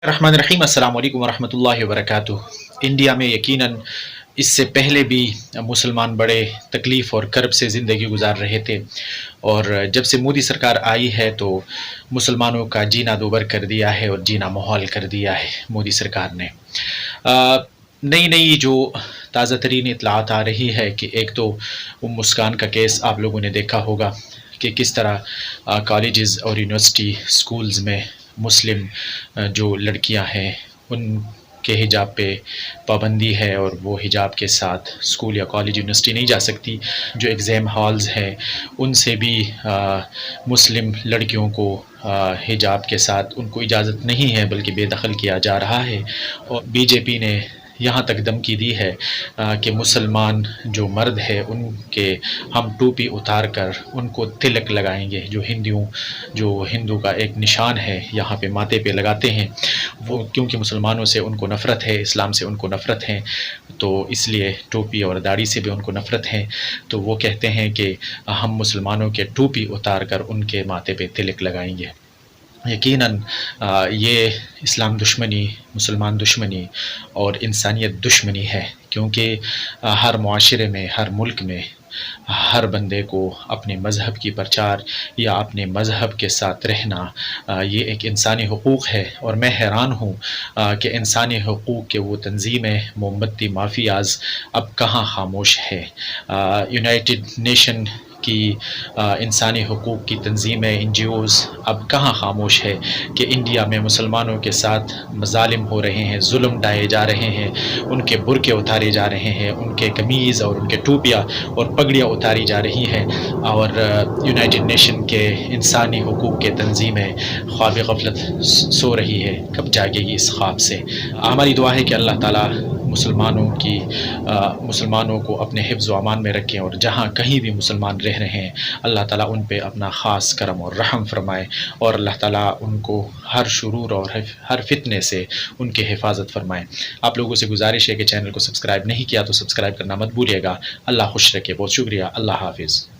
रहमान रहीम अस्सलाम वालेकुम वरहमतुल्लाहि वबरकातुह। इंडिया में यकीनन इससे पहले भी मुसलमान बड़े तकलीफ़ और कर्ब से ज़िंदगी गुजार रहे थे, और जब से मोदी सरकार आई है तो मुसलमानों का जीना दोबर कर दिया है और जीना मुहाल कर दिया है मोदी सरकार ने। नई नई जो ताज़ा तरीन इतलात आ रही है कि एक तो मुस्कान का केस आप लोगों ने देखा होगा कि किस तरह कॉलेजेस और यूनिवर्सिटी स्कूल्स में मुस्लिम जो लड़कियां हैं उनके हिजाब पे पाबंदी है, और वो हिजाब के साथ स्कूल या कॉलेज यूनिवर्सिटी नहीं जा सकती। जो एग्ज़ाम हॉल्स हैं उनसे भी मुस्लिम लड़कियों को हिजाब के साथ उनको इजाज़त नहीं है बल्कि बेदखल किया जा रहा है। और बीजेपी ने यहाँ तक धमकी दी है कि मुसलमान जो मर्द है उनके हम टोपी उतार कर उनको तिलक लगाएंगे, जो हिंदू का एक निशान है यहाँ पे माथे पे लगाते हैं वो, क्योंकि मुसलमानों से उनको नफ़रत है, इस्लाम से उनको नफ़रत है, तो इसलिए टोपी और दाढ़ी से भी उनको नफ़रत है। तो वो कहते हैं कि हम मुसलमानों के टोपी उतार कर उनके माथे पे तिलक लगाएंगे। यकीनन ये इस्लाम दुश्मनी, मुसलमान दुश्मनी और इंसानियत दुश्मनी है, क्योंकि हर मुआशरे में, हर मुल्क में हर बंदे को अपने मज़हब की प्रचार या अपने मज़हब के साथ रहना ये एक इंसानी हुकूक़ है। और मैं हैरान हूँ कि इंसानी हुकूक़ के वो तंजीमें, मोमबत्ती माफियाज़ अब कहाँ खामोश है। यूनाइटेड नेशन की इंसानी हुकूक़ की तंजीमें, NGOs अब कहाँ खामोश है कि इंडिया में मुसलमानों के साथ मज़ालिम हो रहे हैं, जुल्म ढाए जा रहे हैं, उनके बुरके उतारे जा रहे हैं, उनके कमीज़ और उनके टोपियाँ और पगड़ियाँ उतारी जा रही हैं, और यूनाइटेड नेशन के इंसानी हुकूक़ के तंजीमें ख्वाब गफलत सो रही है। कब जागेगी इस ख्वाब से? हमारी दुआ है कि अल्लाह ताला मुसलमानों को अपने हिफ्ज़ व अमान में रखें, और जहाँ कहीं भी मुसलमान रह रहे हैं अल्लाह ताला उन पे अपना ख़ास करम और रहम फरमाए, और अल्लाह ताला उनको हर शुरूर और हर फितने से उनकी हिफाजत फरमाए। आप लोगों से गुजारिश है कि चैनल को सब्सक्राइब नहीं किया तो सब्सक्राइब करना मत भूलिएगा। अल्लाह खुश रखे। बहुत शुक्रिया। अल्लाह हाफ़िज़।